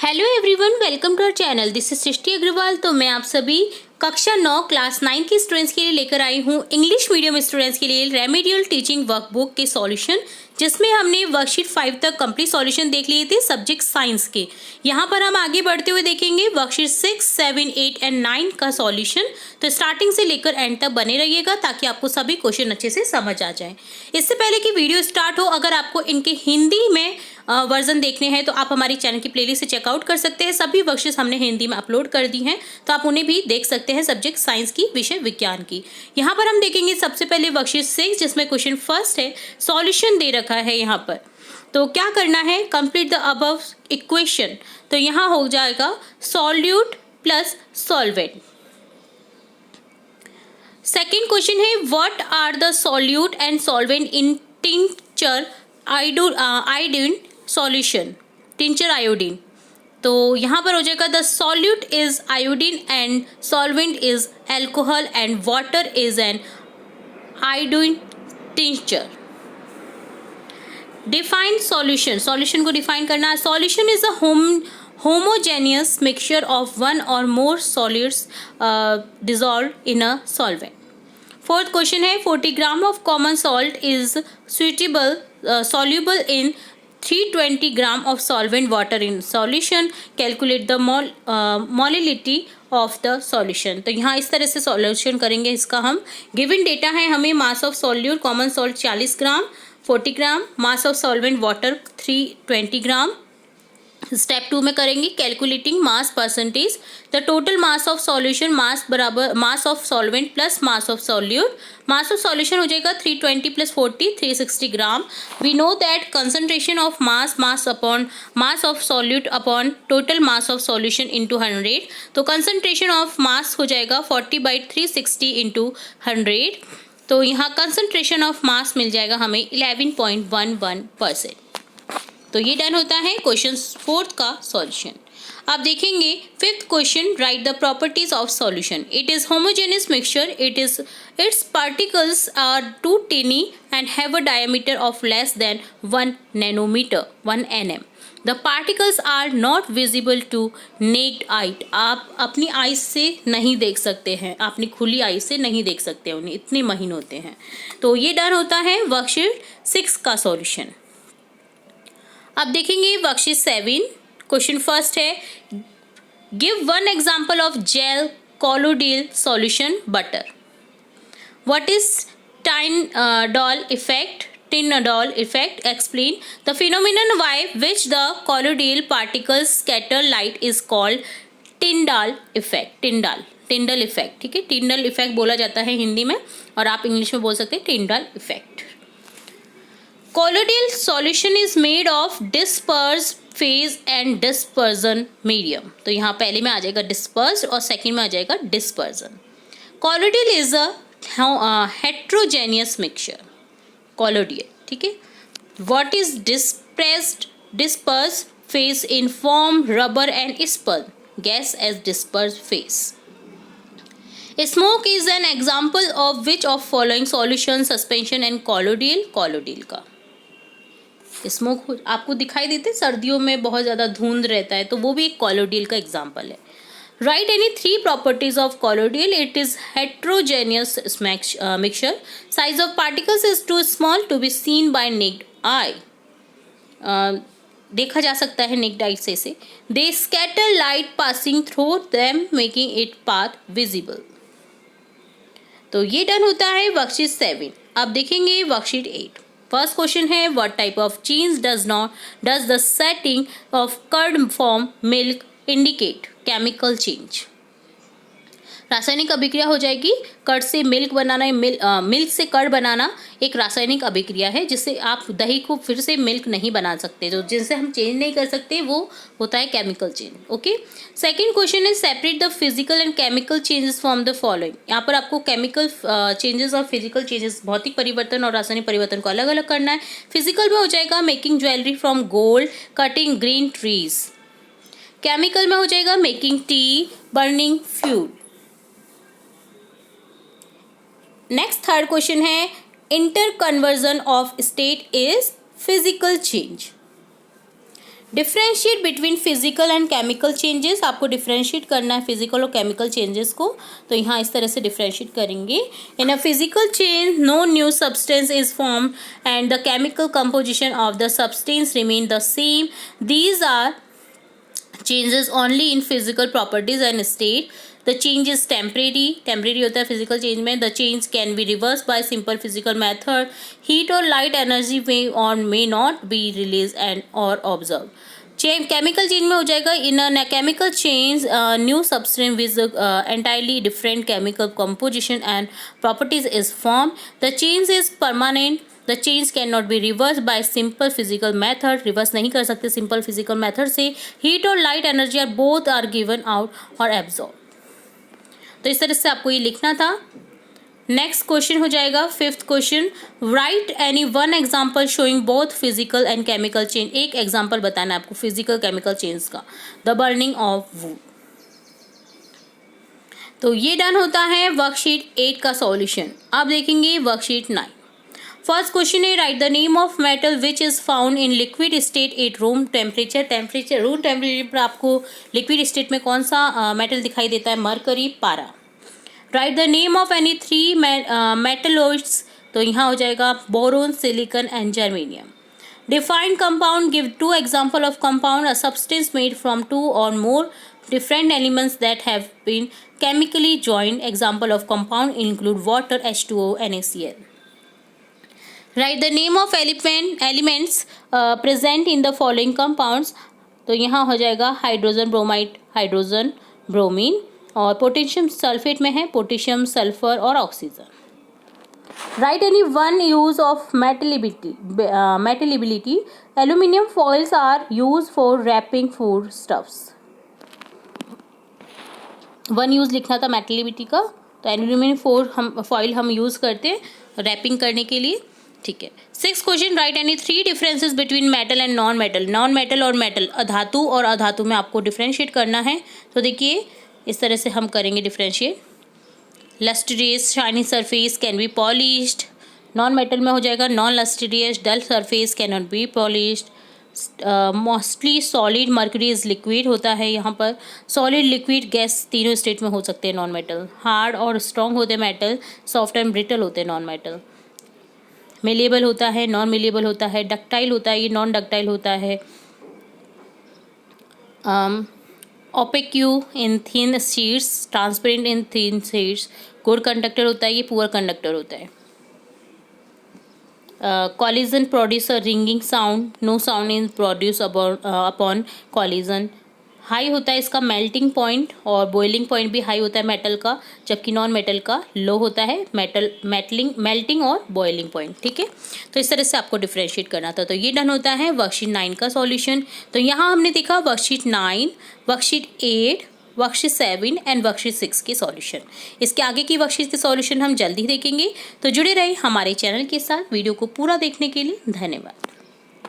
Hello everyone, welcome to our channel. This is Srishti Agarwal. तो मैं आप सभी कक्षा 9 क्लास 9 की स्टूडेंट्स के लिए लेकर आई हूँ इंग्लिश मीडियम स्टूडेंट्स के लिए रेमेडियल टीचिंग वर्कबुक के सॉल्यूशन, जिसमें हमने वर्कशीट 5 तक कंप्लीट सॉल्यूशन देख लिए थे सब्जेक्ट साइंस के। यहाँ पर हम आगे बढ़ते हुए देखेंगे वर्कशीट 6, 7, 8 एंड 9 का सॉल्यूशन। तो स्टार्टिंग से लेकर एंड तक बने रहिएगा ताकि आपको सभी क्वेश्चन अच्छे से समझ आ जाए। इससे पहले कि वीडियो स्टार्ट हो, अगर आपको इनके हिंदी में वर्जन देखने हैं तो आप हमारी चैनल की प्लेलिस्ट से चेकआउट कर सकते हैं। सभी वर्कशीट्स हमने हिंदी में अपलोड कर दी हैं, तो आप उन्हें भी देख सकते हैं सब्जेक्ट साइंस की, विषय विज्ञान की। यहाँ पर हम देखेंगे सबसे पहले वर्कशीट 6, जिसमें क्वेश्चन फर्स्ट है, सॉल्यूशन दे रखा है यहाँ पर। तो क्या करना है, कंप्लीट द अबव इक्वेशन। तो यहाँ हो जाएगा solute plus solvent. Second question है, what are the solute and solvent in tincture iodine solution, tincture iodine. तो यहाँ पर हो जाएगा the solute is iodine and solvent is alcohol and water is an iodine tincture. Define solution, solution को define करना है। Solution is a homogeneous mixture of one or more solids dissolved in a solvent. Fourth question है, 40 gram of common salt is soluble in 320 gram of solvent water in solution. Calculate the molality of the solution. तो यहाँ इस तरह से solution करेंगे इसका। हम given data है हमें, mass of solute common salt 40 gram, 40 gram, mass of solvent water 320 gram. Step 2 में करेंगे calculating mass percentage. The total mass of solution, mass बराबर mass of solvent plus mass of solute. Mass of solution हो जाएगा 320 plus 40, 360 gram. We know that concentration of mass upon mass of solute upon total mass of solution into 100। तो concentration of मास हो जाएगा 40/360 into 100। तो यहाँ concentration of मास मिल जाएगा हमें 11.11%। तो ये डन होता है क्वेश्चन 4 का सॉल्यूशन। अब देखेंगे fifth question, write the properties of solution. It is homogeneous mixture, its particles are too tiny and have a diameter of less than 1 nanometre, 1 nm। The particles are not visible to naked eye. आप अपनी आई से नहीं देख सकते हैं, अपनी खुली आई से नहीं देख सकते उन्हें, इतने महीन होते हैं। तो ये डन होता है वर्कशीट 6 का सॉल्यूशन। अब देखेंगे वर्कशीट 7। क्वेश्चन फर्स्ट है, give one example of gel colloidal solution butter. What is Tyndall effect? Tyndall effect. Explain the phenomenon by which the colloidal particles scatter light is called Tyndall effect. Tyndall effect, ठीक है। Tyndall effect बोला जाता है हिंदी में, और आप English में बोल सकते हैं Tyndall effect। Colloidal solution is made of dispersed phase and dispersion medium। तो यहाँ पहले में आ जाएगा dispersed और सेकंड में आ जाएगा dispersion। Colloidal is a heterogeneous mixture। Colloidal, ठीक है। What is dispersed phase in form rubber and spun gas as dispersed phase। Smoke is an example of which of following solution, suspension and colloidal। colloidal का smoke आपको दिखाई देते, सर्दियों में बहुत ज़्यादा धुंध रहता है, तो वो भी एक कॉलोडियल का एग्जाम्पल है। Right any 3 properties of colloidal. It is heterogeneous mixture, size of particles is too small to be seen by naked eye. देखा जा सकता है नेक्ड आई से। They scatter light passing through them making it path visible. तो ये done होता है worksheet 7। अब देखेंगे वर्कशीट 8। फर्स्ट क्वेश्चन है, what type of change does the setting of curd form milk indicate. Chemical change, रासायनिक अभिक्रिया हो जाएगी। कर्ड से मिल्क बनाना, मिल्क से कर्ड बनाना एक रासायनिक अभिक्रिया है, जिससे आप दही को फिर से मिल्क नहीं बना सकते। तो जिनसे हम चेंज नहीं कर सकते वो होता है chemical change. Okay. Second question है, separate the physical and chemical changes from the following. यहाँ पर आपको केमिकल चेंजेस और फिजिकल चेंजेस, भौतिक परिवर्तन और रासायनिक परिवर्तन को अलग अलग करना है। फिजिकल में हो जाएगा making jewellery from gold, cutting green trees. Chemical में हो जाएगा making tea, burning fuel. Next third question है, inter conversion of state is physical change. Differentiate between physical and chemical changes, आपको डिफ्रेंशिएट करना है फिजिकल और केमिकल चेंजेस को, तो यहाँ इस तरह से डिफ्रेंशिएट करेंगे। In a physical change no new substance is form and the chemical composition of the substance remain the same, these are changes only in physical properties and state. The change is temporary होता है physical change में. The change can be reversed by simple physical method. Heat or light energy may or may not be released and or observed. Chemical change में हो जाएगा. In a chemical change, new substance with entirely different chemical composition and properties is formed. The change is permanent. The change cannot be reversed by simple physical method. Reverse नहीं कर सकते simple physical method से. Heat और light energy are both are given out और absorbed. तो इस तरह से आपको ये लिखना था. नेक्स्ट क्वेश्चन हो जाएगा 5th question. Right any one example showing both physical and chemical change. एक एग्जाम्पल बताना है आपको फिजिकल केमिकल चेंज का. The burning of would. तो ये डन होता है वर्कशीट 8 का सॉल्यूशन. अब देखेंगे वर्कशीट 9. फर्स्ट क्वेश्चन है right the name of metal which is found in liquid state at room temperature. Room temperature पर आपको लिक्विड स्टेट में कौन सा मेटल दिखाई देता है? मरकरी, पारा. Right the name of any 3 metalloids. तो यहाँ हो जाएगा boron, silicon and germanium. Defined compound. Give 2 example of compound. A substance made from 2 और मोर different elements that have been chemically joined. Example of compound include water, H2O, NaCl. Write the name of elements present in the following compounds. तो यहाँ हो जाएगा hydrogen bromide, hydrogen bromine, और potassium sulphate में है potassium sulphur और oxygen. Write any one use of malleability. Aluminium foils are use for wrapping food stuffs. One use लिखना था मेटलिबिलिटी का, तो एल्यूमिनियम फॉइल हम यूज़ करते हैं रैपिंग करने के लिए. ठीक है. 6th question. Right any 3 differences between metal and non metal. Non metal और मेटल, अधातु और अधातु में आपको डिफ्रेंशिएट करना है. तो देखिए इस तरह से हम करेंगे differentiate. Lustrous shiny surface can be polished. Non metal में हो जाएगा non lustrous dull surface can not be polished. Mostly solid mercury is liquid होता है यहाँ पर. सॉलिड, लिक्विड, गैस तीनों स्टेट में हो सकते हैं नॉन मेटल. हार्ड और स्ट्रॉन्ग होते हैं मेटल, सॉफ्ट एंड ब्रिटल होते हैं नॉन मेटल. मेलेबल होता है, नॉन मेलेबल होता है. डक्टाइल होता है, ये नॉन डक्टाइल होता है. Opaque in thin sheets, transparent in thin sheets. Good conductor होता है, ये पुअर कंडक्टर होता है. Collision produce a ringing sound. No sound is produced upon collision. High होता है इसका मेल्टिंग पॉइंट, और बॉइलिंग पॉइंट भी हाई होता है मेटल का, जबकि नॉन मेटल का लो होता है. मेल्टिंग और बॉइलिंग पॉइंट. ठीक है. तो इस तरह से आपको डिफ्रेंशिएट करना था. तो ये डन होता है वर्कशीट 9 का सॉल्यूशन. तो यहाँ हमने देखा worksheet 9, worksheet 8, worksheet 7 and worksheet 6 के सॉल्यूशन. इसके आगे की वर्कशीट के सॉल्यूशन हम जल्दी देखेंगे. तो जुड़े रहे हमारे चैनल के साथ. वीडियो को पूरा देखने के लिए धन्यवाद.